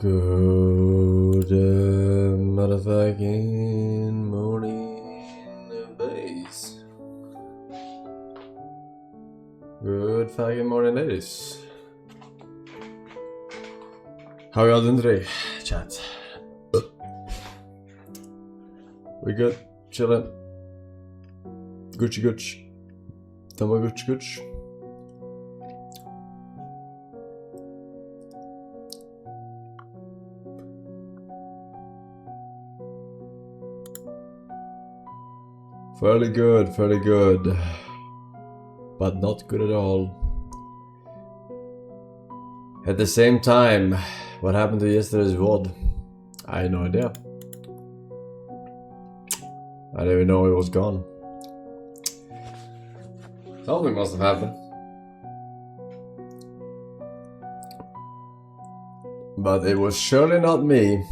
Good motherfucking morning, ladies. Good fucking morning, ladies. How are y'all doing today, chat? We good? Chillin'? Gucci Gucci. Tama Gucci Gucci. Fairly good, but not good at all. At the same time, what happened to yesterday's VOD? I had no idea. I didn't even know it was gone. Something must have happened. But it was surely not me.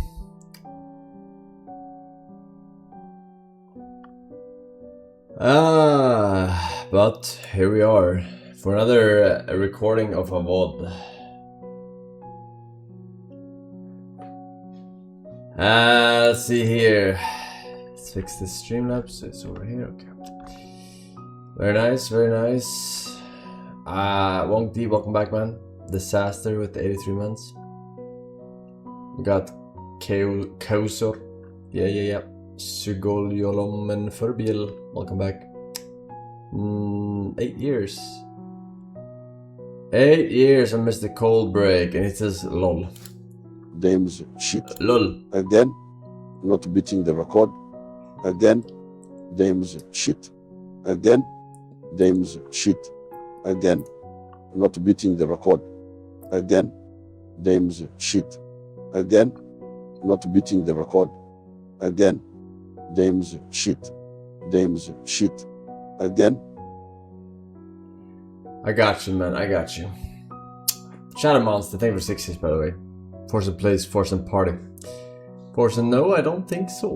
But here we are for another recording of a VOD. Let's see here. Let's fix the Streamlabs. It's over here. Okay. Very nice, very nice. Wong D, welcome back, man. Disaster with the 83 months. We got Kausor. Yeah. Sugoljolomen Furbil, welcome back. 8 years. 8 years I missed the cold break, and it says lol. Dame's shit. Lol. Again, not beating the record. Again, Dame's shit. Again, Dame's shit. Again, not beating the record. Again, Dame's shit. Again, not beating the record. Again, Dame's shit. Dame's shit. Again. I got you, man. I got you. Shadow Monster, thank you for 6 years, by the way. Forsen plays Forsen Party. Forsen, no, I don't think so.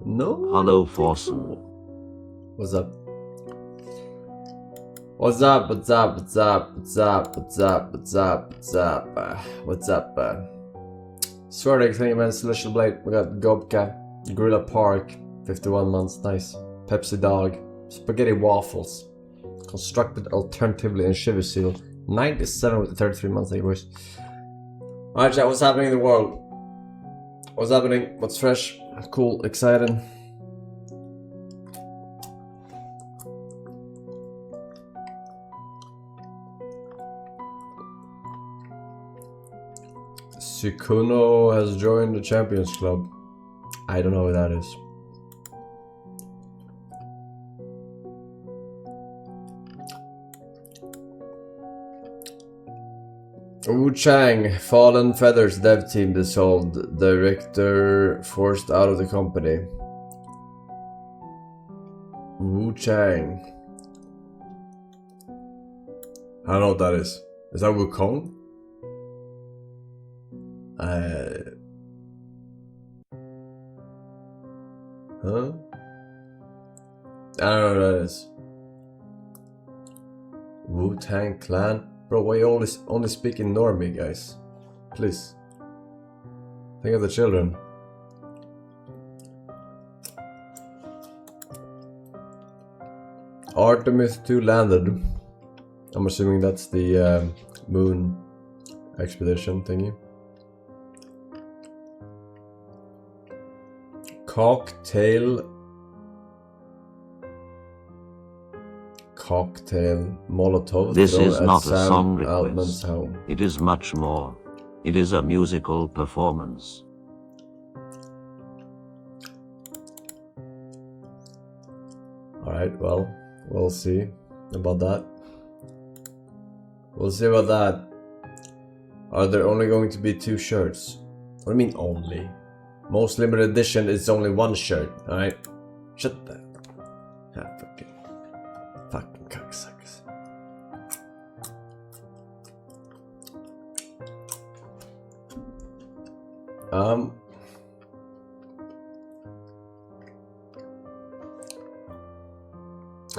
No. Hello, Forsen. What's up? What's up? What's up? What's up? What's up? What's up? What's up? What's up? What's up? Swearing, thank you, man. Celestial Blade. We got Gobka. Gorilla Park. 51 months. Nice. Pepsi Dog. Spaghetti Waffles. Constructed alternatively in Shiver Seal. 97 with the 33 months. Thank you, boys. Alright, chat. What's happening in the world? What's happening? What's fresh? Cool. Exciting. Sukuno has joined the Champions Club. I don't know who that is. Wu Chang, Fallen Feathers dev team dissolved. Director forced out of the company. Wu Chang. I don't know what that is. Is that Wukong? Huh? I don't know what that is. Wu-Tang Clan? Bro, why you only speak in normie, guys? Please. Think of the children. Artemis 2 landed. I'm assuming that's the moon expedition thingy. Cocktail Molotov. This is not a Sam song Altman's request. home. It is much more. It is a musical performance. Alright, well, we'll see about that. We'll see about that. Are there only going to be 2 shirts? What do you mean only? Most limited edition is only 1 shirt, alright? Shut the... fucking cocksuckers.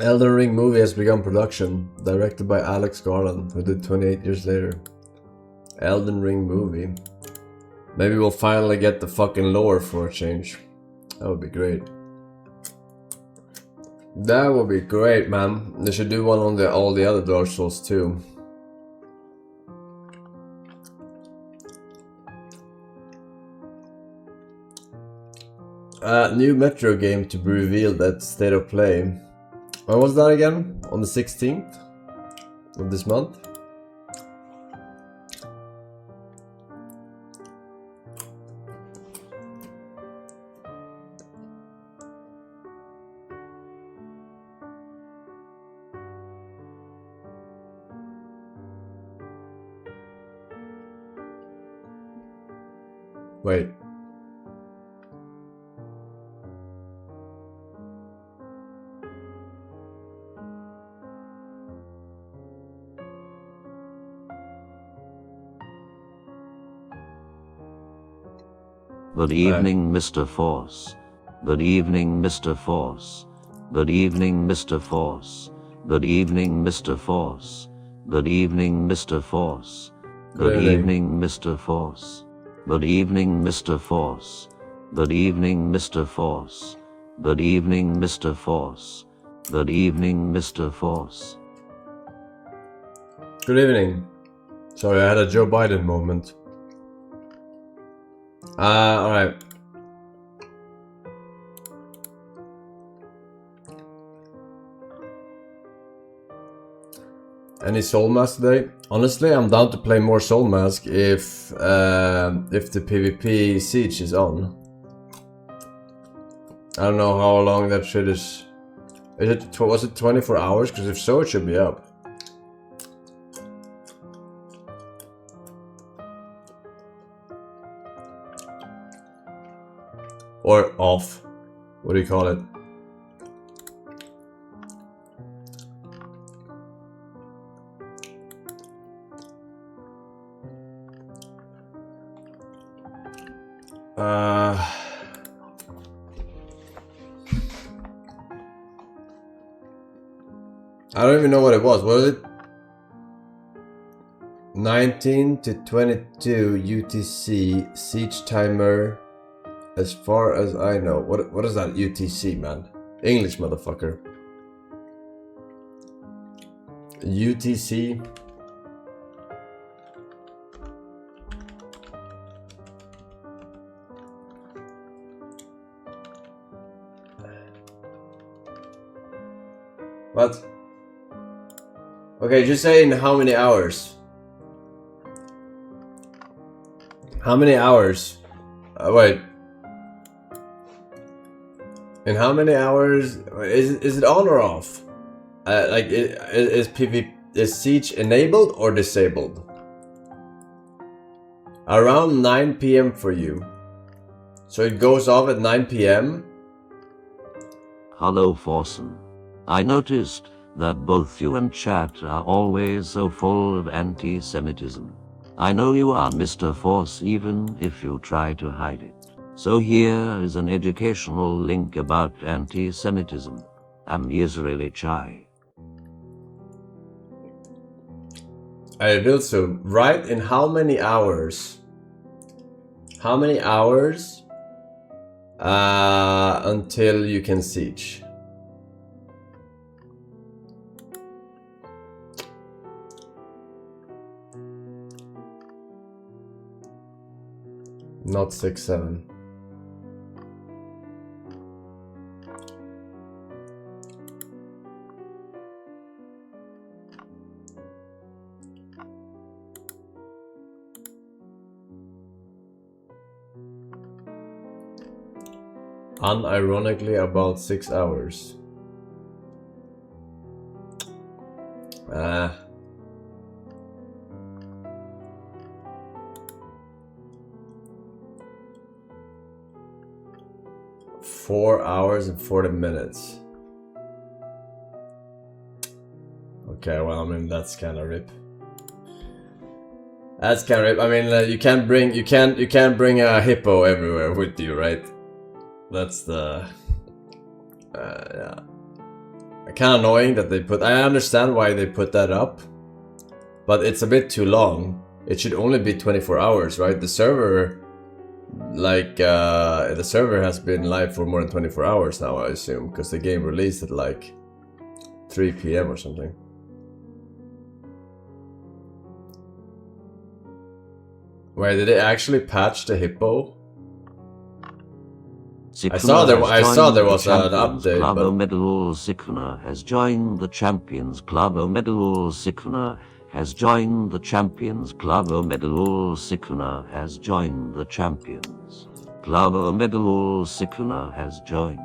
Elden Ring movie has begun production, directed by Alex Garland, who did 28 Years Later. Elden Ring movie. Maybe we'll finally get the fucking lore for a change. That would be great. That would be great, man. They should do one on all the other Dark Souls too. New Metro game to be revealed at State of Play. When was that again? On the 16th of this month? Wait. Good evening, Mr. Force. Good evening, Mr. Force. Good evening, Mr. Force. Good evening, Mr. Force. Good evening, Mr. Force. Good evening, Mr. Force. Good evening, Mr. Force. Good evening, Mr. Force. Good evening, Mr. Force. Good evening, Mr. Force. Good evening. Sorry, I had a Joe Biden moment. Alright. Any Soul Mask today? Honestly, I'm down to play more Soul Mask if the PvP Siege is on. I don't know how long that shit is. Was it 24 hours? Because if so, it should be up. Or off. What do you call it? I don't even know what it was. Was it 19 to 22 UTC siege timer? As far as I know. What is that UTC, man? English, motherfucker. UTC. What? Okay, just say in how many hours? How many hours? Wait. In how many hours? Is it on or off? Like, is Siege enabled or disabled? Around 9 PM for you. So it goes off at 9 PM? Hello, Forsen. I noticed that both you and chat are always so full of anti-Semitism. I know you are Mr. Force even if you try to hide it. So here is an educational link about anti-Semitism. I'm Israeli Chai. I will so write in how many hours? How many hours until you can siege? Not 6, 7. Unironically, about 6 hours. 4 hours and 40 minutes. Okay, well, I mean, that's kind of rip. That's kind of rip. I mean, you can't bring a hippo everywhere with you, right? That's the yeah. Kind of annoying that they put. I understand why they put that up, but it's a bit too long. It should only be 24 hours, right? The server like the server has been live for more than 24 hours now, I assume, because the game released at like 3 PM or something. Wait, did it actually patch the hippo? I saw there was an update, Club. but... Medal Sikuna has joined the Champions Club. Medal Sikuna has joined the Champions Club. Medal Sikuna has joined the Champions Club. Medal Sikuna has joined.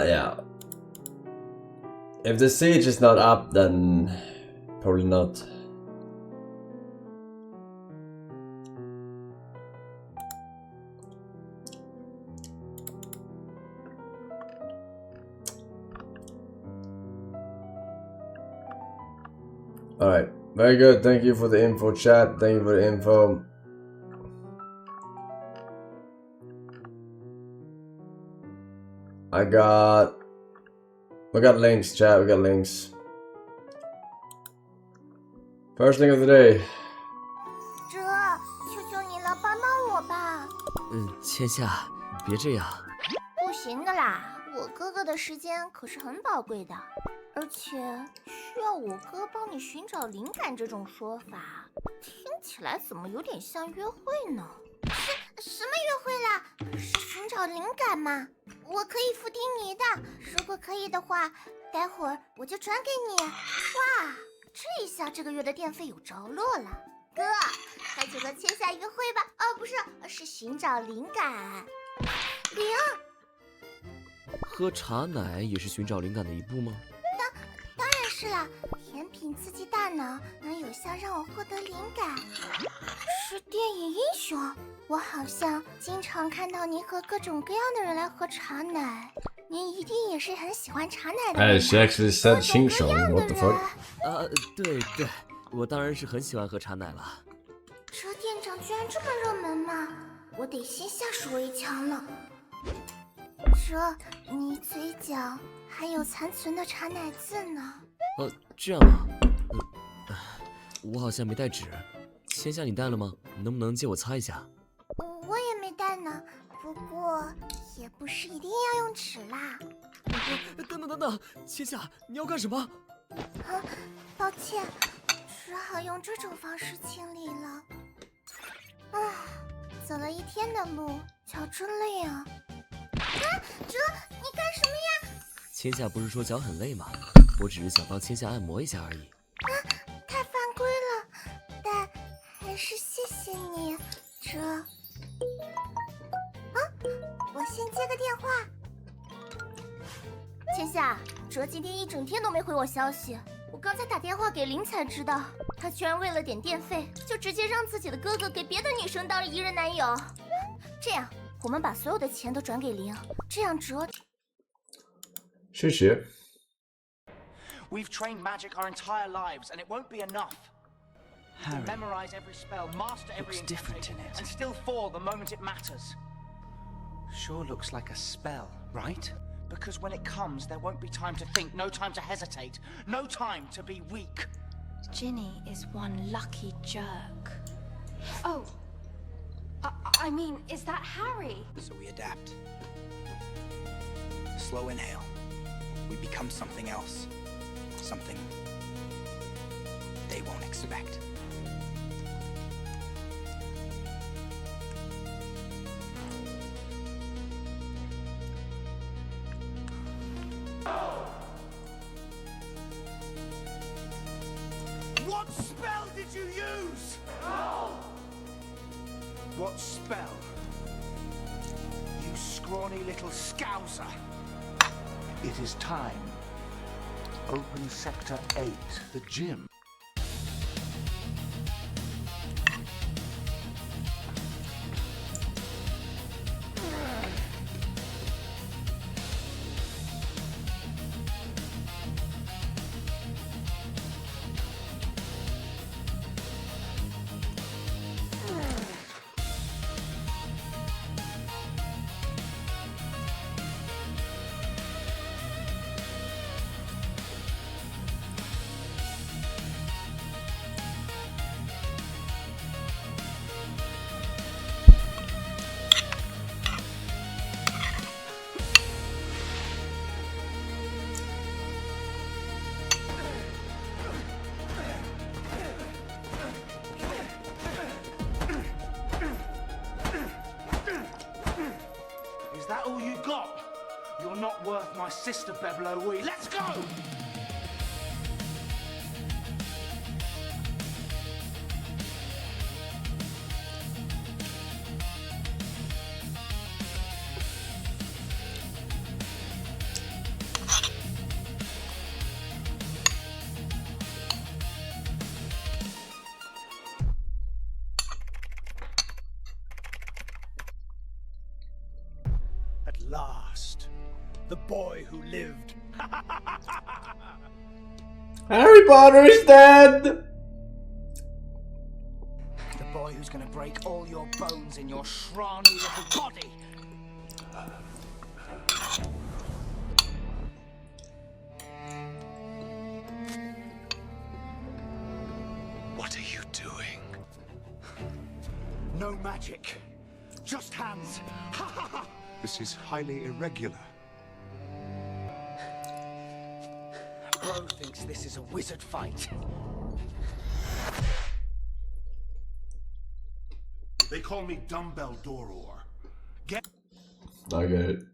Yeah. If the siege is not up, then probably not. Alright, very good. Thank you for the info, chat. Thank you for the info. We got links, chat. We got links. First link of the day. 哲，求求你了，帮帮我吧！千夏，别这样。不行的啦，我哥哥的时间可是很宝贵的，而且需要我哥帮你寻找灵感这种说法，听起来怎么有点像约会呢？什么约会啦？是寻找灵感嘛？我可以付听你的，如果可以的话，待会儿我就转给你。哇，这一下这个月的电费有着落了。哥，快去和千夏约会吧！哦，不是，是寻找灵感。灵。喝茶奶也是寻找灵感的一步吗？当然是啦，甜品刺激大脑，能有效让我获得灵感。是电影英雄，我好像经常看到您和各种各样的人来喝茶奶，您一定也是很喜欢茶奶的。Hey, she actually said 新手 What the fuck? 对，我当然是很喜欢喝茶奶了。这店长居然这么热门吗？我得先下手为强了。你嘴角还有残存的茶奶渍呢。这样啊，我好像没带纸，千夏你带了吗？能不能借我擦一下？我也没带呢，不过也不是一定要用纸啦。等，千夏，你要干什么？抱歉，只好用这种方式清理了。走了一天的路，脚真累啊。哲，你干什么呀？千夏不是说脚很累吗？我只是想帮千夏按摩一下而已。太犯规了，但还是谢谢你，哲。我先接个电话。千夏，哲今天一整天都没回我消息，我刚才打电话给林才知道，他居然为了点电费，就直接让自己的哥哥给别的女生当了一人男友。这样，我们把所有的钱都转给林，这样哲。谢谢。We've trained magic our entire lives, and it won't be enough. Harry, to memorize every spell, master every looks different in it. and still fall the moment it matters. Sure looks like a spell, right? Because when it comes, there won't be time to think, no time to hesitate, no time to be weak. Ginny is one lucky jerk. Oh, I mean, is that Harry? So we adapt. Slow inhale. We become something else. Something they won't expect. What spell did you use? What spell? You scrawny little scouser. It is time. Open Sector 8, the gym. You're not worth my sister, Beblo. Let's go! At last, the boy who lived. Harry Potter is dead! The boy who's gonna break all your bones in your scrawny little body. What are you doing? No magic. Just hands. This is highly irregular. Bro thinks this is a wizard fight. They call me Dumbbell Doror. I get it.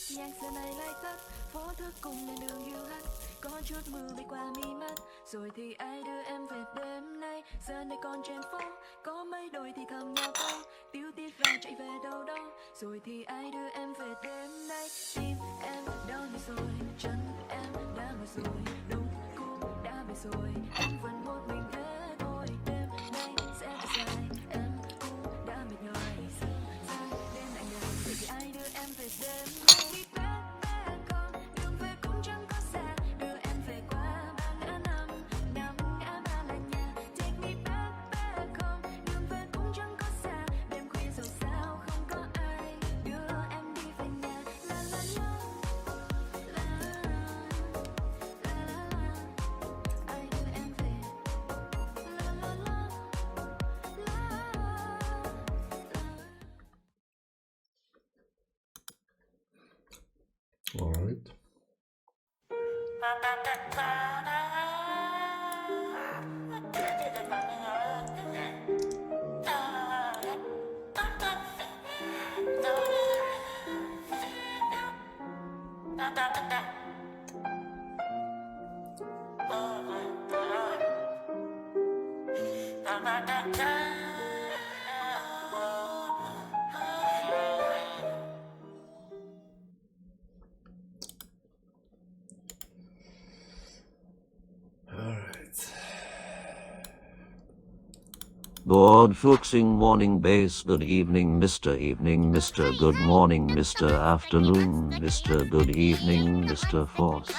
Giang sơn này lại tắt, phố thức cùng lên đường yêu hắt. Có chút mưa bay qua mi mắt, rồi thì ai đưa em về đêm nay. Giờ này còn trên phố, có mấy đôi thì thầm nhau câu, tiêu tiết và chạy về đâu đâu. Rồi thì ai đưa em về đêm nay. Tim em đau nhức rồi, chân em đã mỏi rồi, đúng cũng đã về rồi. Em vẫn một mình thế thôi, đêm nay sẽ thật dài. Em cũng đã mệt nhòi, sương dài đêm lạnh đời. Rồi thì ai đưa em về đêm nay. All right. Board fixing warning base. Good evening, Mr. Evening, Mr. Good morning, Mr. Afternoon, Mr. Good evening, Mr. Force.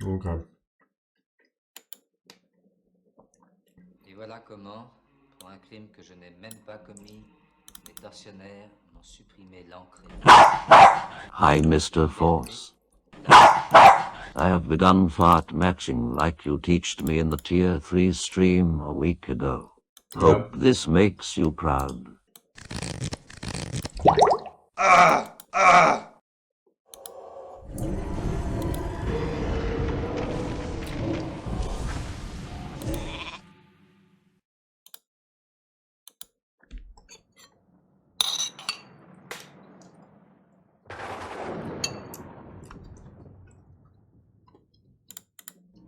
Okay. Et voilà comment, pour un crime que je n'ai même pas commis, les tortionnaires m'ont supprimé l'encre. Hi, Mr. Force. I have begun fart matching like you teached me in the Tier 3 stream a week ago. Hope this makes you proud.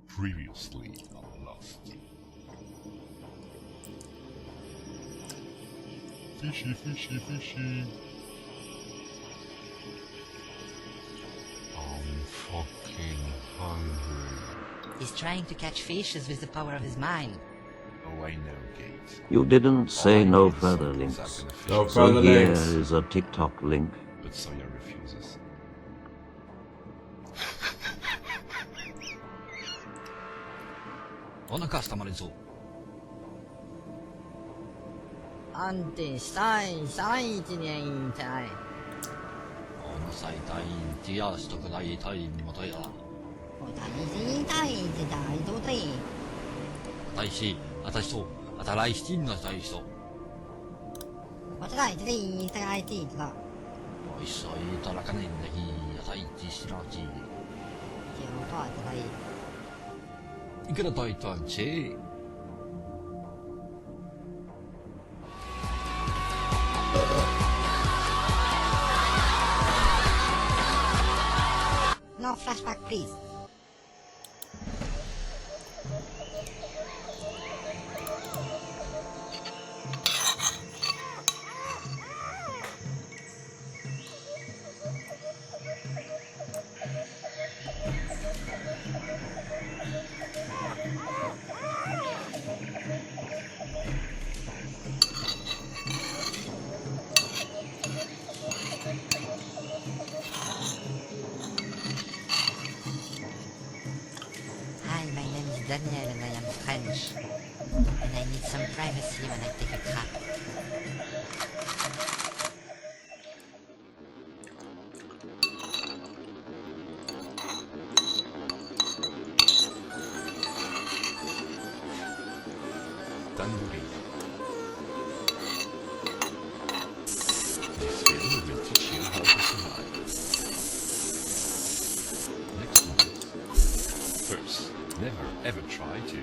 Previously on Lost. Fishy, fishy, fishy. I'm fucking hungry. He's trying to catch fishes with the power of his mind. Oh, I know, Kate. You didn't say no further links. No So further here links. is a TikTok link. But Sawyer refuses. お腹したまるぞ。安定したい、1年引退。この最大只要しとくないタイムもとや。我大事大事大都得。私と、新しいの大人。我大事的大事的。我一緒に働かないんだ日、大事しらじ。就多的。いくら大胆ち。No flashback, please. Hi, my name is Daniel and I am French. And I need some privacy when I take a crap. Tandoori. This film will teach you how to survive. Next one. First, never ever try to.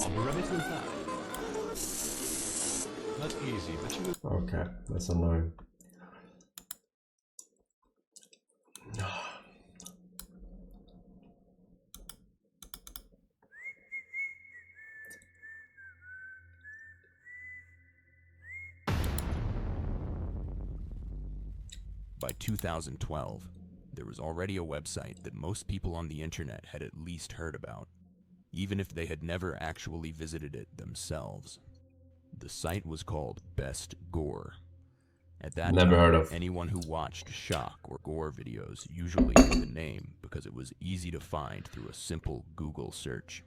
Or the rabbit will die. Not easy, but you will. Okay, that's annoying. By 2012, there was already a website that most people on the internet had at least heard about, even if they had never actually visited it themselves. The site was called Best Gore. At that Never time, heard of. anyone who watched shock or gore videos usually knew the name because it was easy to find through a simple Google search.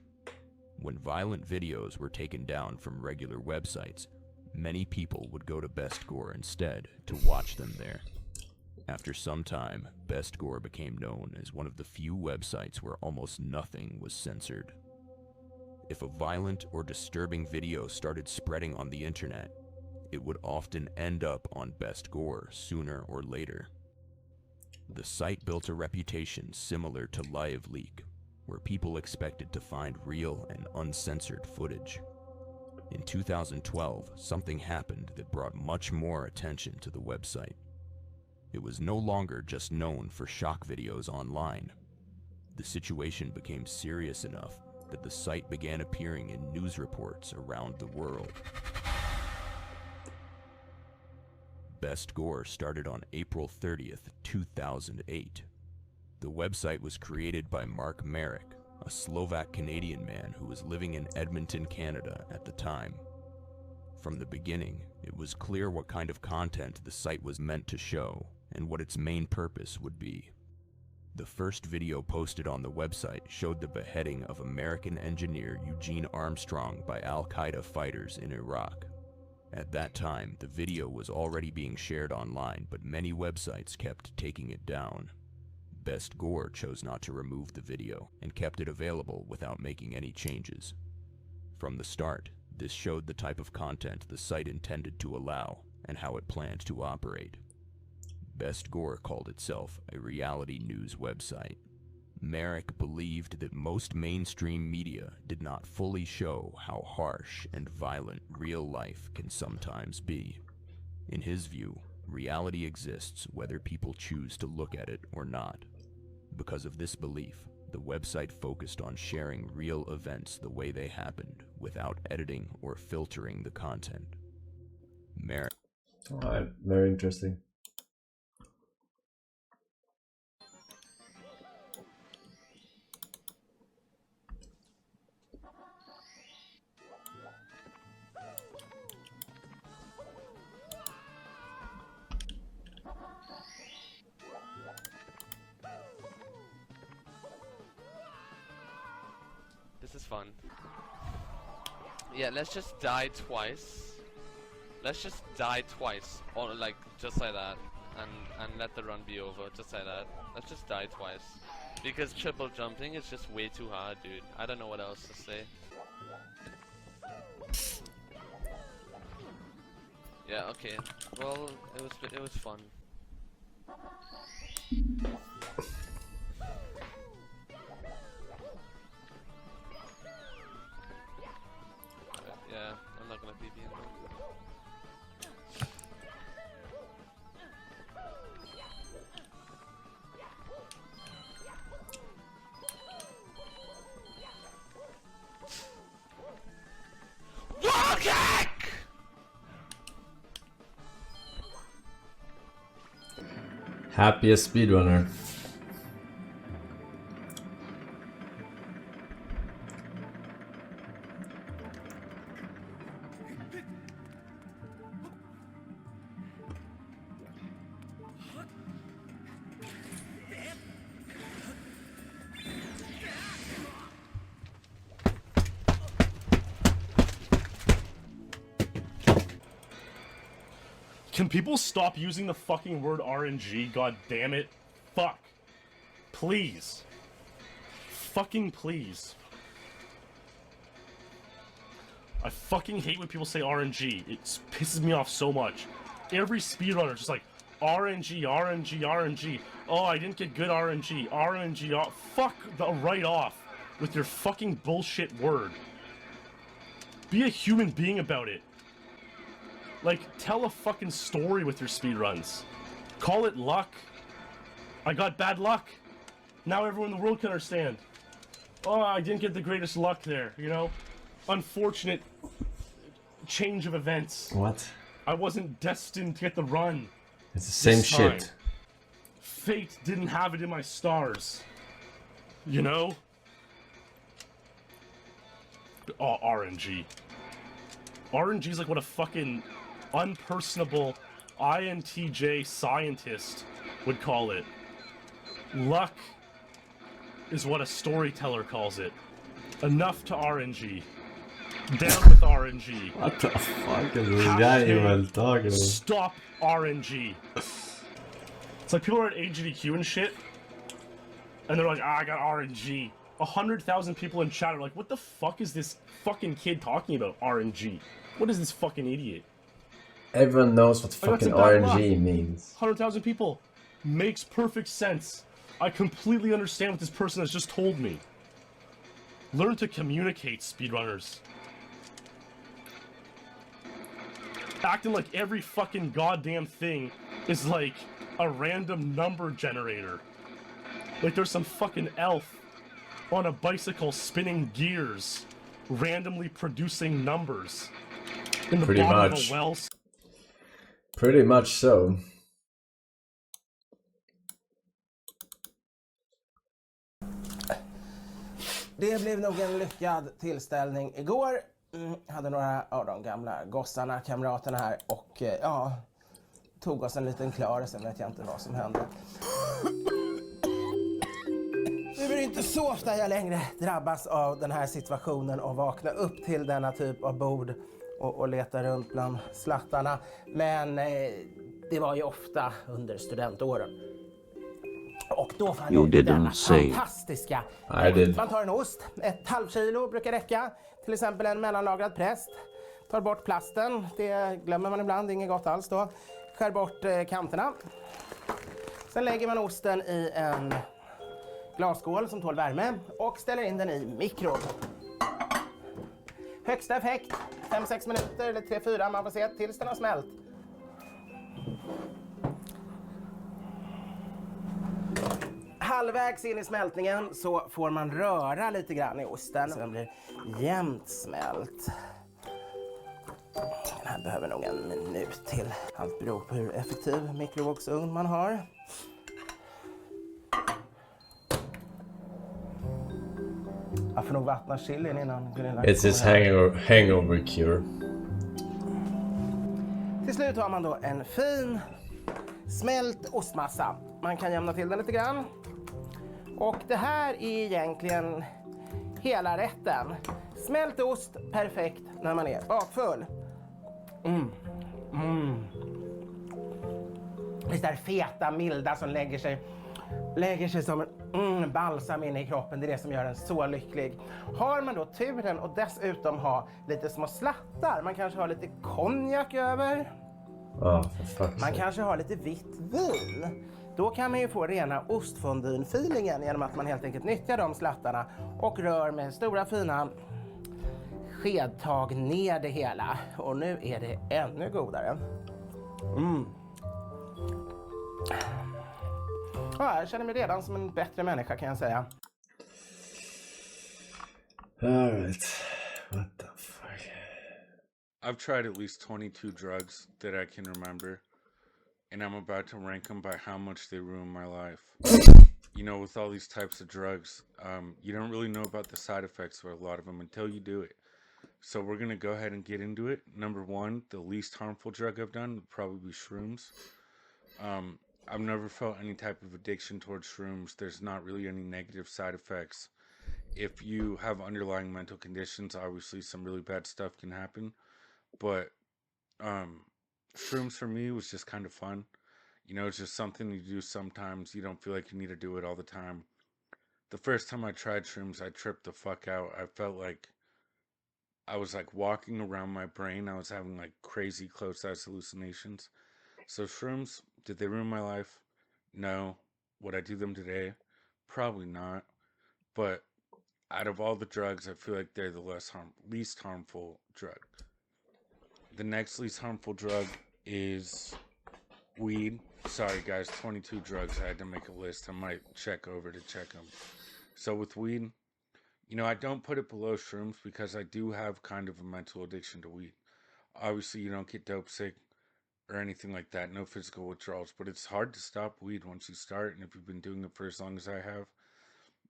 When violent videos were taken down from regular websites, many people would go to Best Gore instead to watch them there. After some time, Best Gore became known as one of the few websites where almost nothing was censored. If a violent or disturbing video started spreading on the internet, it would often end up on Best Gore sooner or later. The site built a reputation similar to LiveLeak, where people expected to find real and uncensored footage. In 2012, something happened that brought much more attention to the website. It was no longer just known for shock videos online. The situation became serious enough that the site began appearing in news reports around the world. Best Gore started on April 30th, 2008. The website was created by Mark Merrick, a Slovak-Canadian man who was living in Edmonton, Canada at the time. From the beginning, it was clear what kind of content the site was meant to show and what its main purpose would be. The first video posted on the website showed the beheading of American engineer Eugene Armstrong by Al-Qaeda fighters in Iraq. At that time, the video was already being shared online, but many websites kept taking it down. Best Gore chose not to remove the video and kept it available without making any changes. From the start, this showed the type of content the site intended to allow and how it planned to operate. Best Gore called itself a reality news website. Merrick believed that most mainstream media did not fully show how harsh and violent real life can sometimes be. In his view, reality exists whether people choose to look at it or not. Because of this belief, the website focused on sharing real events the way they happened without editing or filtering the content. Merrick. Alright, very interesting. This is fun. Yeah, let's just die twice. Let's just die twice, or like just like that, and let the run be over, just like that. Let's just die twice, because triple jumping is just way too hard, dude. I don't know what else to say. Yeah, okay. Well, it was fun. Yeah, I'm not gonna PB in there. Wall kick! Happiest speedrunner. Can people stop using the fucking word RNG? God damn it. Fuck. Please. Fucking please. I fucking hate when people say RNG. It pisses me off so much. Every speedrunner just like, RNG, RNG, RNG. Oh, I didn't get good RNG. RNG, fuck the right off with your fucking bullshit word. Be a human being about it. Like, tell a fucking story with your speedruns. Call it luck. I got bad luck. Now everyone in the world can understand. Oh, I didn't get the greatest luck there, you know? Unfortunate change of events. What? I wasn't destined to get the run. It's the same time. shit. Fate didn't have it in my stars. You know? Oh, RNG. RNG is like what a fucking unpersonable INTJ scientist would call it. Luck is what a storyteller calls it. Enough to RNG. Down with RNG. What the fuck is this guy even talking about? Stop RNG. It's like people are at AGDQ and shit, and they're like, I got RNG. 100,000 people in chat are like, what the fuck is this fucking kid talking about, RNG? What is this fucking idiot? Everyone knows what fucking RNG means. 100,000 people. Makes perfect sense. I completely understand what this person has just told me. Learn to communicate, speedrunners. Acting like every fucking goddamn thing is like a random number generator. Like there's some fucking elf on a bicycle spinning gears, randomly producing numbers in the Pretty bottom much. of a well. Pretty much so. Det blev nog en lyckad tillställning igår. Hade några av de gamla gossarna, kamraterna här och ja, tog oss en liten klar, sen vet jag inte vad som hände. Det är inte så ofta jag längre drabbas av den här situationen och vakna upp till denna typ av bord och leta runt bland slattarna. Men det var ju ofta under studentåren. Och då får You ni denna didn't say. fantastiska. I did. Man tar en ost, ett halvkilo brukar räcka. Till exempel en mellanlagrad präst. Tar bort plasten, det glömmer man ibland, det är inget gott alls då. Skär bort kanterna. Sen lägger man osten i en glasskål som tål värme och ställer in den i mikron. Högsta effekt, 5-6 minuter eller 3-4, man får se tills den har smält. Halvvägs in i smältningen så får man röra lite grann i osten så den blir jämnt smält. Den här behöver nog en minut till. Allt beror på hur effektiv mikrovågsugn man har. Jag får nog vattna chilin innan Gunilla. It's his hangover cure. Till slut har man då en fin smält ostmassa. Man kan jämna till den lite grann. Och det här är egentligen hela rätten. Smält ost, perfekt när man är bakfull. Det där feta, milda som lägger sig som en balsam in i kroppen. Det är det som gör en så lycklig. Har man då turen och dessutom ha lite små slattar. Man kanske har lite konjak över. Man kanske har lite vitt vin. Då kan man ju få rena ostfondyn-feelingen genom att man helt enkelt nyttjar de slattarna och rör med stora fina skedtag ner det hela. Och nu är det ännu godare. Ja, jag känner mig redan som en bättre människa kan jag säga. Alright. What the fuck? I've tried at least 22 drugs that I can remember, and I'm about to rank them by how much they ruin my life. You know, with all these types of drugs, you don't really know about the side effects for a lot of them until you do it. So we're going to go ahead and get into it. Number one, the least harmful drug I've done would probably be shrooms. I've never felt any type of addiction towards shrooms. There's not really any negative side effects. If you have underlying mental conditions, obviously some really bad stuff can happen. But shrooms for me was just kind of fun. You know, it's just something you do sometimes. You don't feel like you need to do it all the time. The first time I tried shrooms, I tripped the fuck out. I felt like I was like walking around my brain. I was having like crazy close-eyes hallucinations. So shrooms, did they ruin my life? No. Would I do them today? Probably not. But out of all the drugs, I feel like they're the least harmful drug. The next least harmful drug is weed. Sorry guys, 22 drugs. I had to make a list. I might check over to check them. So with weed, you know, I don't put it below shrooms because I do have kind of a mental addiction to weed. Obviously, you don't get dope sick or anything like that. No physical withdrawals. But it's hard to stop weed once you start. And if you've been doing it for as long as I have.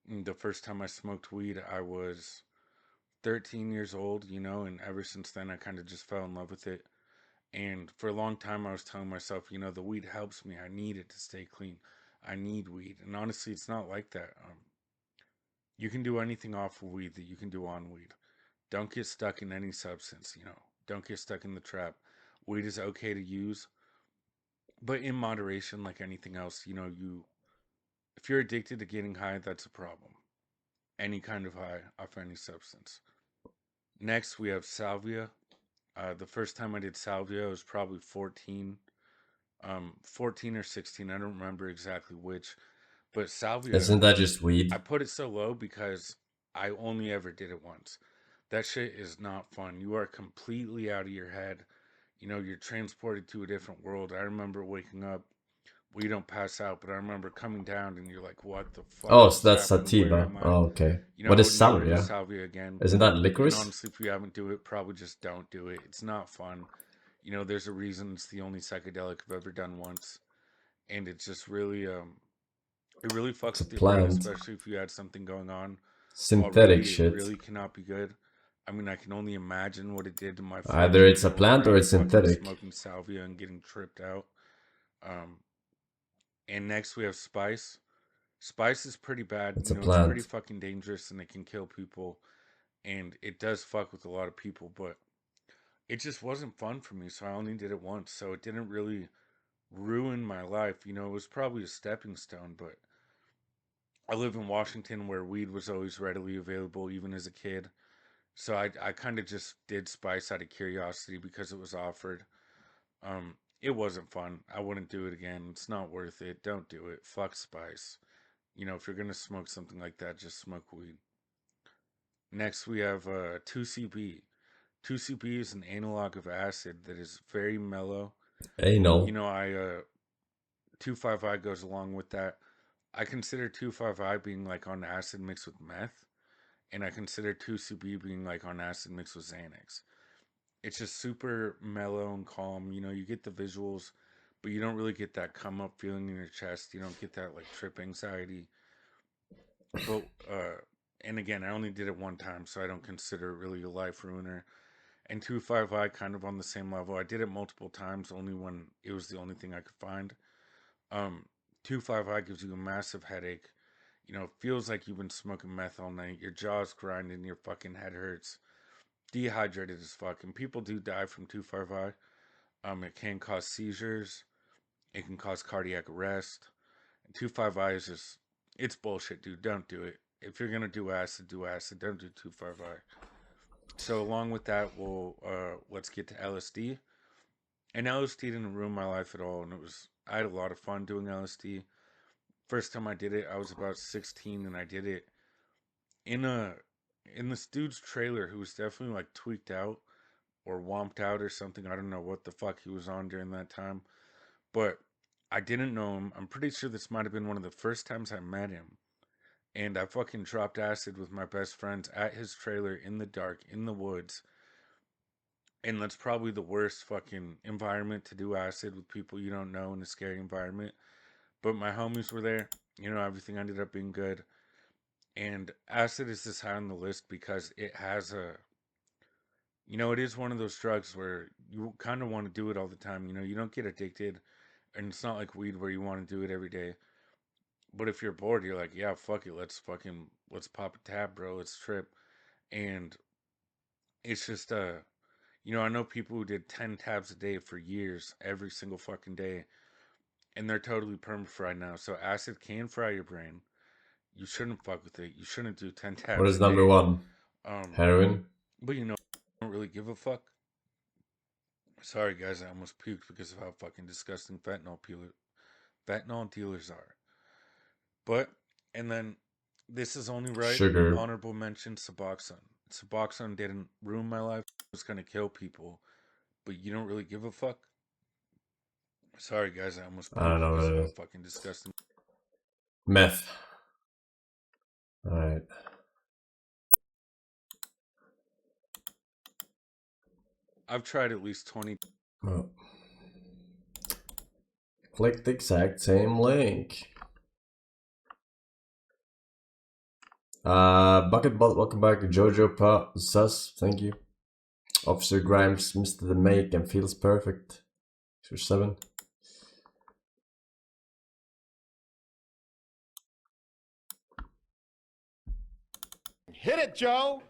The first time I smoked weed, I was 13 years old, you know, and ever since then I kind of just fell in love with it. And for a long time I was telling myself, you know, the weed helps me. I need it to stay clean. I need weed. And honestly, it's not like that. You can do anything off of weed that you can do on weed. Don't get stuck in any substance, you know. Don't get stuck in the trap. Weed is okay to use, but in moderation, like anything else. You know, if you're addicted to getting high, that's a problem. Any kind of high off any substance. Next, we have salvia. The first time I did salvia, I was probably 14 or 16. I don't remember exactly which. But salvia... Isn't that just weed? I put it so low because I only ever did it once. That shit is not fun. You are completely out of your head. You know, you're transported to a different world. I remember waking up. Well, you don't pass out, but I remember coming down and you're like, what the fuck? Oh, so that's sativa. Oh, okay. You know, What is I would never do salvia? salvia again. Isn't that licorice? And honestly, if you haven't do it, probably just don't do it. It's not fun. You know, there's a reason it's the only psychedelic I've ever done once. And it's just really, it really fucks with your brain, especially if you had something going on. Synthetic already. shit. It really cannot be good. I mean, I can only imagine what it did to my Either it's a plant or it's synthetic. Smoking salvia and getting tripped out. And next we have spice. Spice is pretty bad. It's you a know, plant. It's pretty fucking dangerous and it can kill people. And it does fuck with a lot of people, but it just wasn't fun for me, so I only did it once. So it didn't really ruin my life. You know, it was probably a stepping stone, but I live in Washington where weed was always readily available, even as a kid. So I kind of just did spice out of curiosity because it was offered. It wasn't fun. I wouldn't do it again. It's not worth it. Don't do it. Fuck spice. You know, if you're gonna smoke something like that, just smoke weed. Next, we have 2CB. 2CB is an analog of acid that is very mellow. Anal. You know, 2,5-I goes along with that. I consider 2,5-I being like on acid mixed with meth, and I consider 2CB being like on acid mixed with Xanax. It's just super mellow and calm. You know, you get the visuals, but you don't really get that come up feeling in your chest. You don't get that like trip anxiety. But and again, I only did it one time, so I don't consider it really a life ruiner. And 2,5-I kind of on the same level. I did it multiple times, only when it was the only thing I could find. 2,5-I gives you a massive headache. You know, it feels like you've been smoking meth all night. Your jaw's grinding, your fucking head hurts. Dehydrated as fuck. And people do die from 2,5-I. It can cause seizures. It can cause cardiac arrest. And 2,5-I is just, it's bullshit, dude. Don't do it. If you're gonna do acid, do acid. Don't do 2,5-I. So along with that, let's get to LSD. And LSD didn't ruin my life at all. And I had a lot of fun doing LSD. First time I did it, I was about 16, and I did it in this dude's trailer who was definitely like tweaked out or womped out or something. I don't know what the fuck he was on during that time, but I didn't know him. I'm pretty sure this might have been one of the first times I met him, and I fucking dropped acid with my best friends at his trailer in the dark in the woods. And that's probably the worst fucking environment to do acid with people you don't know in a scary environment. But my homies were there. You know, everything ended up being good. And acid is this high on the list because it has you know, it is one of those drugs where you kind of want to do it all the time. You know, you don't get addicted. And it's not like weed where you want to do it every day. But if you're bored, you're like, yeah, fuck it. Let's pop a tab, bro. Let's trip. And it's just, you know, I know people who did 10 tabs a day for years, every single fucking day. And they're totally perma-fried now. So acid can fry your brain. You shouldn't fuck with it. You shouldn't do 10 tabs What is a number day. one? Heroin? But you know, I don't really give a fuck. Sorry guys, I almost puked because of how fucking disgusting fentanyl dealers are. But, and then, this is only right. Sugar. Honorable mention, Suboxone. Suboxone didn't ruin my life. It was gonna kill people. But you don't really give a fuck. Sorry guys, I almost I don't puked know because what of it how is. fucking disgusting. Meth. Alright. I've tried at least 20. Oh. Click the exact same link. Bucketbot, welcome back. Jojo Pa Sus, thank you. Officer Grimes, Mr. The Make and feels perfect. 7. Hit it, Joe!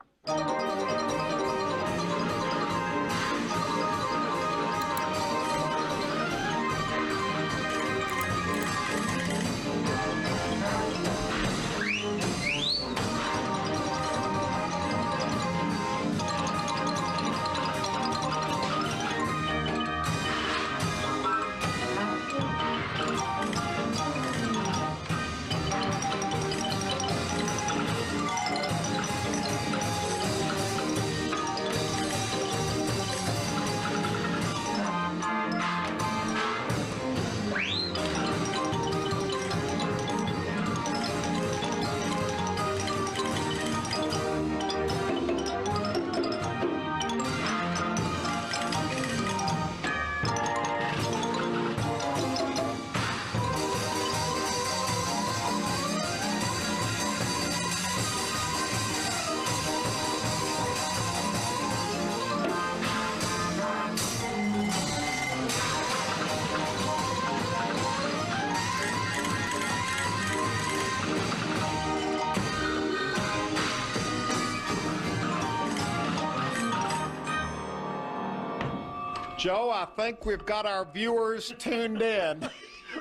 Joe, I think we've got our viewers tuned in.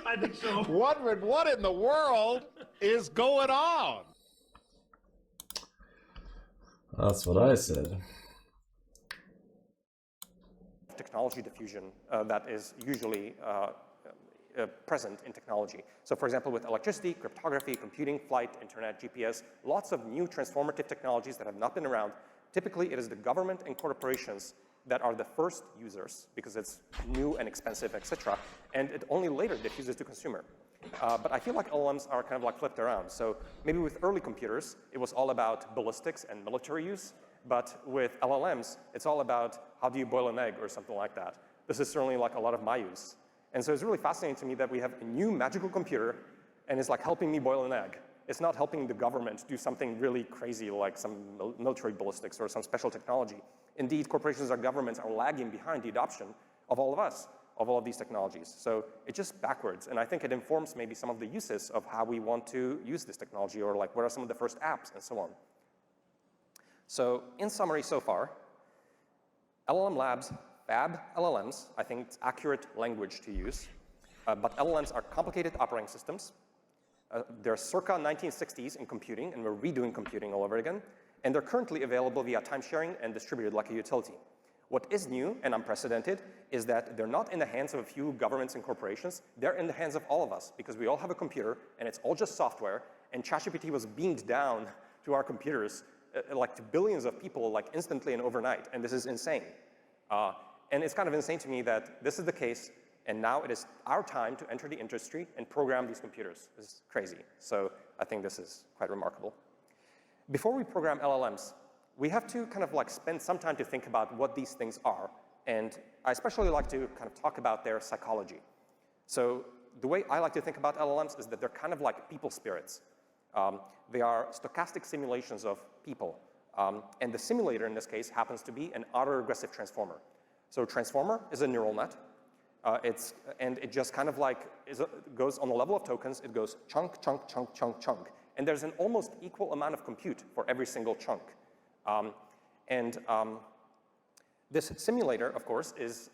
I think so. Wondering what in the world is going on? That's what I said. Technology diffusion that is usually present in technology. So for example, with electricity, cryptography, computing, flight, internet, GPS, lots of new transformative technologies that have not been around. Typically, it is the government and corporations that are the first users because it's new and expensive, etc. And it only later diffuses to consumer. But I feel like LLMs are kind of like flipped around. So maybe with early computers, it was all about ballistics and military use. But with LLMs, it's all about how do you boil an egg or something like that. This is certainly like a lot of my use. And so it's really fascinating to me that we have a new magical computer and it's like helping me boil an egg. It's not helping the government do something really crazy like some military ballistics or some special technology. Indeed, corporations or governments are lagging behind the adoption of all of us, of all of these technologies. So it's just backwards. And I think it informs maybe some of the uses of how we want to use this technology or like what are some of the first apps and so on. So in summary so far, LLM Labs fab LLMs. I think it's accurate language to use. But LLMs are complicated operating systems. They're circa 1960s in computing, and we're redoing computing all over again. And they're currently available via time sharing and distributed like a utility. What is new and unprecedented is that they're not in the hands of a few governments and corporations. They're in the hands of all of us because we all have a computer, and it's all just software. And ChatGPT was beamed down to our computers like to billions of people like instantly and overnight. And this is insane. And it's kind of insane to me that this is the case, and now it is our time to enter the industry and program these computers. This is crazy. So I think this is quite remarkable. Before we program LLMs, we have to kind of like spend some time to think about what these things are. And I especially like to kind of talk about their psychology. So the way I like to think about LLMs is that they're kind of like people spirits. They are stochastic simulations of people. And the simulator in this case happens to be an autoregressive transformer. So a transformer is a neural net. And it just kind of like goes on the level of tokens. It goes chunk, chunk, chunk, chunk, chunk. And there's an almost equal amount of compute for every single chunk. This simulator, of course, is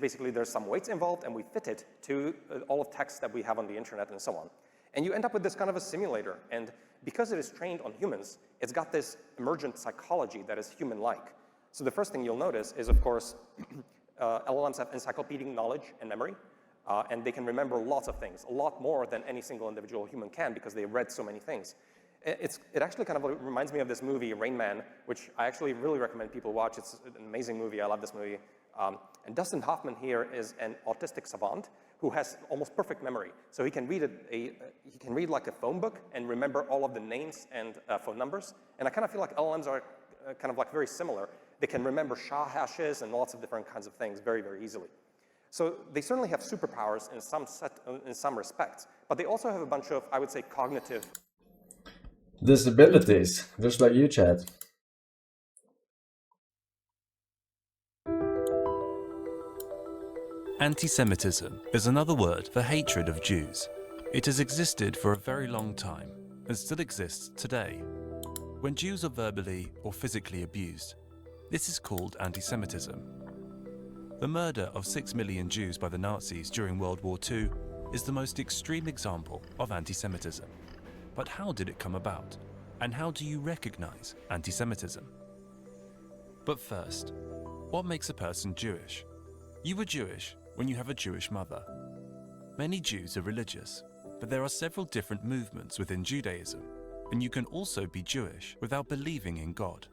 basically there's some weights involved, and we fit it to all of text that we have on the internet and so on. And you end up with this kind of a simulator. And because it is trained on humans, it's got this emergent psychology that is human-like. So the first thing you'll notice is, of course, LLMs have encyclopedic knowledge and memory, and they can remember lots of things, a lot more than any single individual human can because they've read so many things. It actually kind of reminds me of this movie, Rain Man, which I actually really recommend people watch. It's an amazing movie. I love this movie. And Dustin Hoffman here is an autistic savant who has almost perfect memory. So he can read he can read like a phone book and remember all of the names and phone numbers. And I kind of feel like LLMs are kind of like very similar. They can remember SHA hashes and lots of different kinds of things very, very easily. So they certainly have superpowers in some respects, but they also have a bunch of, I would say, cognitive disabilities, just like you, Chad. Anti-Semitism is another word for hatred of Jews. It has existed for a very long time and still exists today. When Jews are verbally or physically abused, this is called anti-Semitism. The murder of 6 million Jews by the Nazis during World War II is the most extreme example of anti-Semitism. But how did it come about? And how do you recognize anti-Semitism? But first, what makes a person Jewish? You are Jewish when you have a Jewish mother. Many Jews are religious, but there are several different movements within Judaism, and you can also be Jewish without believing in God.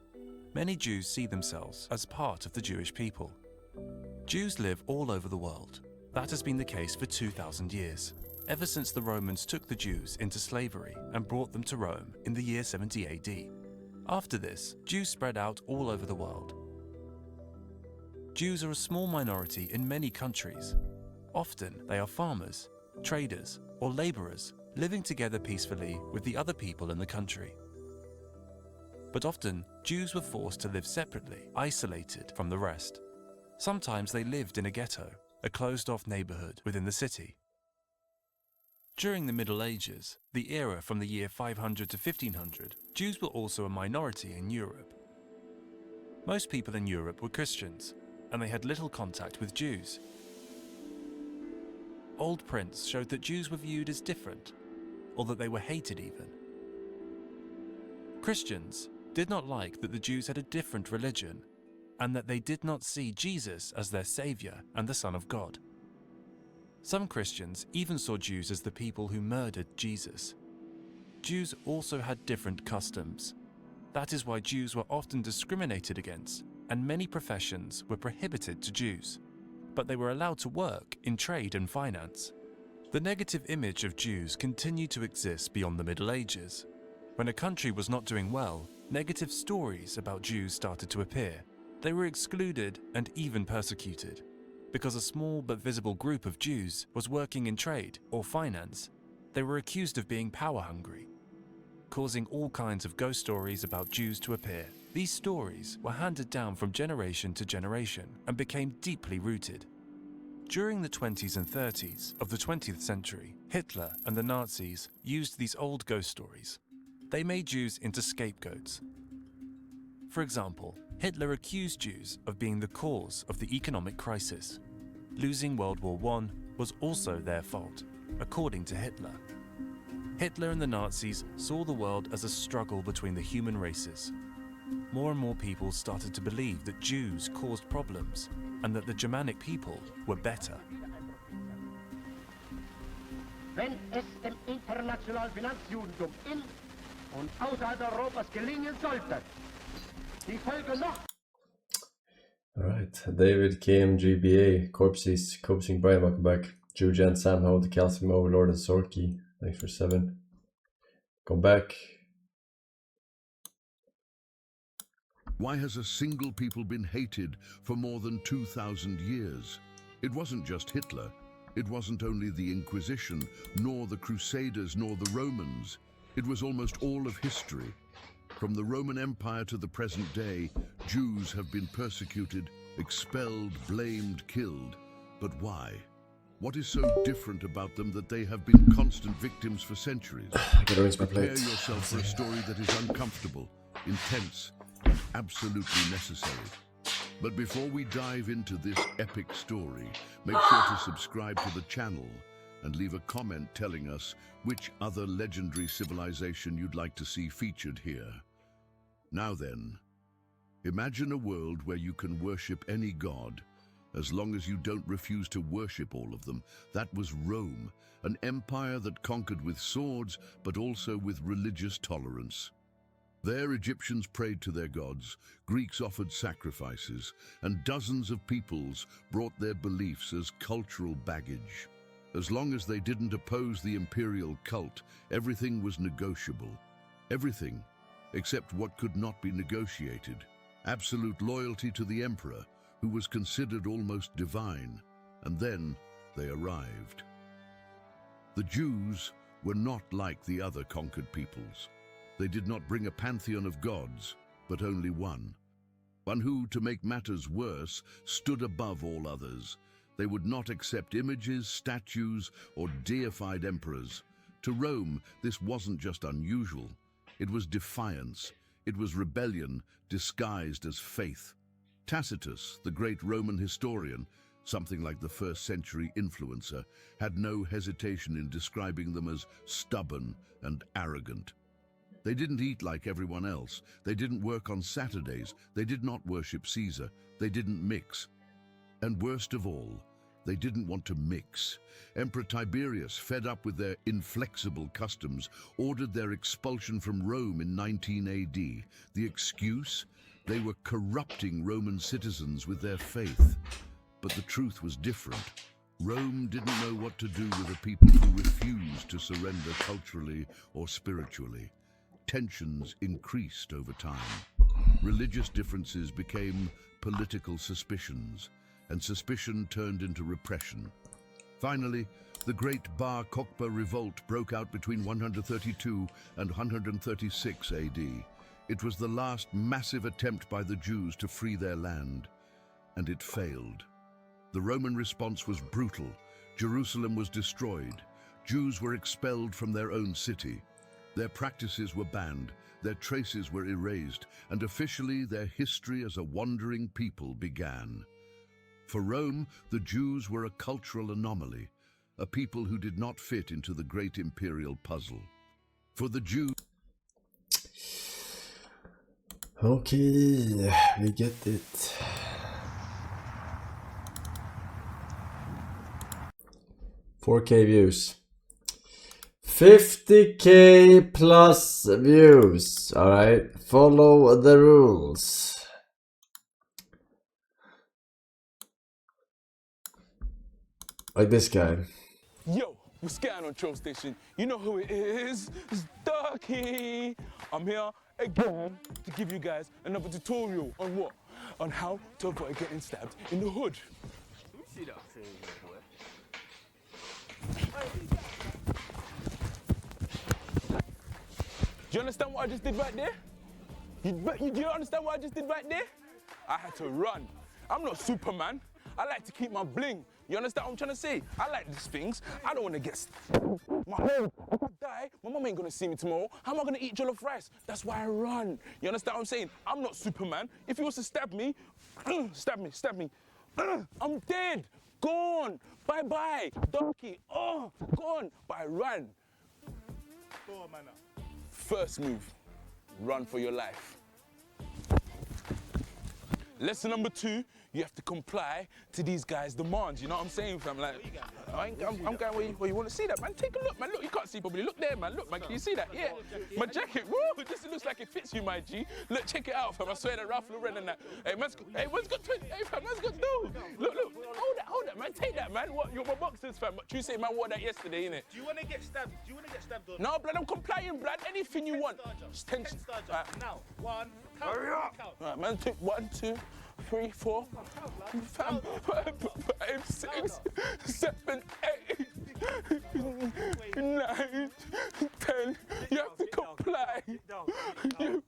Many Jews see themselves as part of the Jewish people. Jews live all over the world. That has been the case for 2,000 years, ever since the Romans took the Jews into slavery and brought them to Rome in the year 70 AD. After this, Jews spread out all over the world. Jews are a small minority in many countries. Often they are farmers, traders, or laborers living together peacefully with the other people in the country. But often, Jews were forced to live separately, isolated from the rest. Sometimes they lived in a ghetto, a closed-off neighborhood within the city. During the Middle Ages, the era from the year 500 to 1500, Jews were also a minority in Europe. Most people in Europe were Christians, and they had little contact with Jews. Old prints showed that Jews were viewed as different. or that they were hated even. Christians did not like that the Jews had a different religion and that they did not see Jesus as their Saviour and the Son of God. Some Christians even saw Jews as the people who murdered Jesus. Jews also had different customs. That is why Jews were often discriminated against, and many professions were prohibited to Jews, but they were allowed to work in trade and finance. The negative image of Jews continued to exist beyond the Middle Ages. When a country was not doing well, negative stories about Jews started to appear. They were excluded and even persecuted. Because a small but visible group of Jews was working in trade or finance, they were accused of being power-hungry, causing all kinds of ghost stories about Jews to appear. These stories were handed down from generation to generation and became deeply rooted. During the 20s and 30s of the 20th century, Hitler and the Nazis used these old ghost stories. They made Jews into scapegoats. For example, Hitler accused Jews of being the cause of the economic crisis. Losing World War I was also their fault, according to Hitler. Hitler and the Nazis saw the world as a struggle between the human races. More and more people started to believe that Jews caused problems and that the Germanic people were better. Wenn es dem internationalen Finanzjudentum in und außerhalb Europas gelingen sollte, die Folge noch. Alright, David, KM, GBA, Corpses, Coaching Brian, welcome back. Drew, Jan, Sam, Ho, the Calcium Overlord, and Sorky, thanks for 7. Come back. Why has a single people been hated for more than 2,000 years? It wasn't just Hitler. It wasn't only the Inquisition, nor the Crusaders, nor the Romans. It was almost all of history. From the Roman Empire to the present day, Jews have been persecuted, expelled, blamed, killed. But why? What is so different about them that they have been constant victims for centuries? Prepare yourself for a story that is uncomfortable, intense, and absolutely necessary. But before we dive into this epic story, make sure to subscribe to the channel and leave a comment telling us which other legendary civilization you'd like to see featured here. Now then, imagine a world where you can worship any god, as long as you don't refuse to worship all of them. That was Rome, an empire that conquered with swords, but also with religious tolerance. There, Egyptians prayed to their gods, Greeks offered sacrifices, and dozens of peoples brought their beliefs as cultural baggage. As long as they didn't oppose the imperial cult, everything was negotiable. Everything, except what could not be negotiated. Absolute loyalty to the emperor, who was considered almost divine. And then they arrived. The Jews were not like the other conquered peoples. They did not bring a pantheon of gods, but only one. One who, to make matters worse, stood above all others. They would not accept images, statues, or deified emperors. To Rome, this wasn't just unusual. It was defiance. It was rebellion disguised as faith. Tacitus, the great Roman historian, something like the first-century influencer, had no hesitation in describing them as stubborn and arrogant. They didn't eat like everyone else. They didn't work on Saturdays. They did not worship Caesar. They didn't mix. And worst of all, they didn't want to mix. Emperor Tiberius, fed up with their inflexible customs, ordered their expulsion from Rome in 19 AD. The excuse? They were corrupting Roman citizens with their faith. But the truth was different. Rome didn't know what to do with a people who refused to surrender culturally or spiritually. Tensions increased over time. Religious differences became political suspicions, and suspicion turned into repression. Finally, the Great Bar Kokhba revolt broke out between 132 and 136 AD. It was the last massive attempt by the Jews to free their land, and it failed. The Roman response was brutal. Jerusalem was destroyed. Jews were expelled from their own city. Their practices were banned, their traces were erased, and officially their history as a wandering people began. For Rome, the Jews were a cultural anomaly, a people who did not fit into the great imperial puzzle. For the Jews... Okay, we get it. 4K views. 50K plus views. Alright, follow the rules. Like this guy. Yo, what's going on, Troll Station? You know who it is. It's Ducky. I'm here again to give you guys another tutorial on what? On how to avoid getting stabbed in the hood. Let me see that boy. Do you understand what I just did right there? Do you understand what I just did right there? I had to run. I'm not Superman. I like to keep my bling. You understand what I'm trying to say? I like these things. I don't want to get my head. If I die, my mum ain't gonna see me tomorrow. How am I gonna eat jollof rice? That's why I run. You understand what I'm saying? I'm not Superman. If he was to stab me, stab me. I'm dead. Gone. Bye-bye. Donkey. Oh, gone. But I run. First move, run for your life. Lesson number 2, you have to comply to these guys' demands. You know what I'm saying, fam? Like, I'm going where you want to see that, man. Take a look, man. Look, you can't see probably. Look there, man. Look, man. Can you see that? Yeah. My jacket. Woo! This looks like it fits you, my G. Look, check it out, fam. I swear that Ralph Lauren and that. Hey, man's got 20. Hey, fam, man's got no. Look. Hold that, man. Take that, man. What? You're my boxers, fam. But you say man wore that yesterday, innit? Do you want to get stabbed? Or No, blood. I'm complying, blood. Anything you want. Just 10 Right. Now, 1. Hurry up. All right, man. 1, 2, 3, 4, 5, 6, 7, 8, 9, 10. You have to comply. You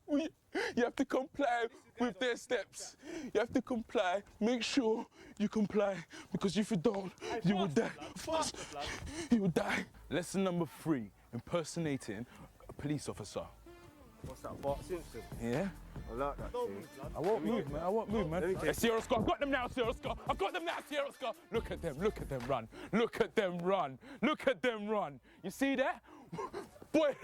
have to comply with their steps. You have to comply. Make sure you comply, because if you don't, you will die. You will die. Lesson number 3: impersonating a police officer. What's that, Bart Simpson? Yeah. I like that. I won't move, man. Hey, Sierra Scott, I've got them now, Sierra Scott. Sierra Scott. Look at them run. Look at them run. You see that? Boy,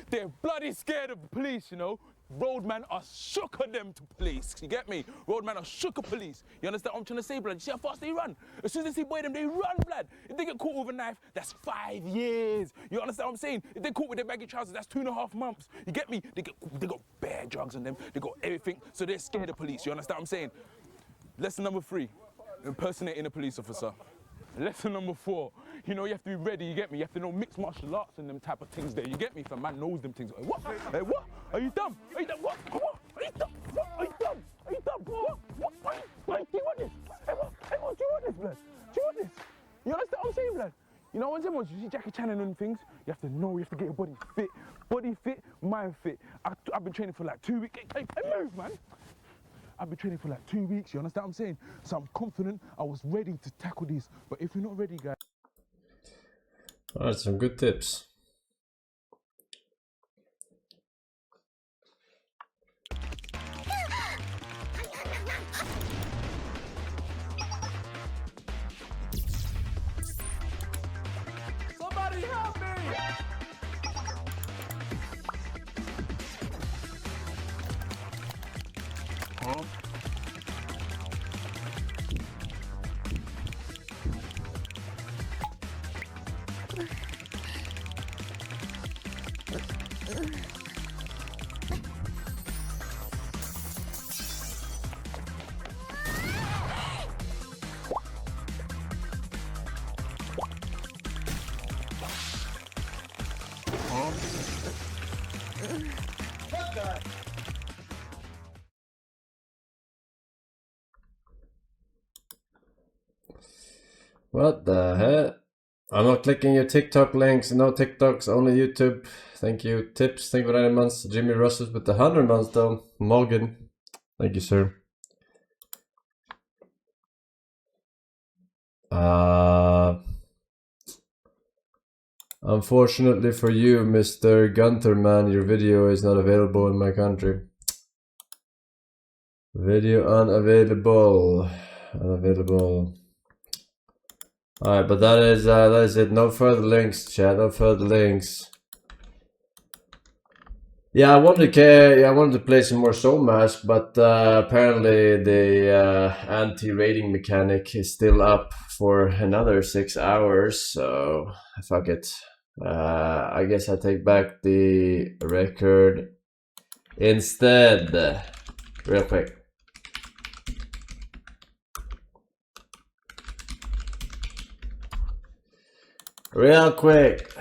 they're bloody scared of the police, you know. Roadmen are shook of them to police. You get me? Roadmen are shook of police. You understand what I'm trying to say, blood? You see how fast they run? As soon as they see boy them, they run, blood. If they get caught with a knife, that's 5 years. You understand what I'm saying? If they're caught with their baggy trousers, that's 2.5 months. You get me? They got bare drugs on them. They got everything. So they're scared of police. You understand what I'm saying? Lesson number 3, impersonating a police officer. Lesson number 4, you know, you have to be ready, you get me? You have to know mixed martial arts and them type of things there, you get me? If a man knows them things. What? Hey, what? Are you dumb? Are you dumb? What? Are you dumb? What? Are you dumb? Are you dumb? What? Do you want this? Hey, what? Do you want this, blood? Do you want this? You understand what I'm saying, blood? You know, when you see Jackie Chan and them things, you have to know, you have to get your body fit. Body fit, mind fit. I've been training for like 2 weeks. Hey, move, man. I've been training for like 2 weeks, you understand what I'm saying? So I'm confident I was ready to tackle these. But if you're not ready, guys... Alright, some good tips. Somebody help me! Huh? What the heck? I'm not clicking your TikTok links. No TikToks, only YouTube. Thank you. Tips. Thank you for 90 months. Jimmy Russell with the 100 months though. Morgan. Thank you, sir. Unfortunately for you, Mr. Gunter man, your video is not available in my country. Video unavailable. Unavailable. Alright, but that is it. No further links, chat. No further links. Yeah, I wanted to play some more Soul Mask, but apparently the anti-raiding mechanic is still up for another 6 hours. So fuck it. I guess I take back the record instead. Real quick. Real quick.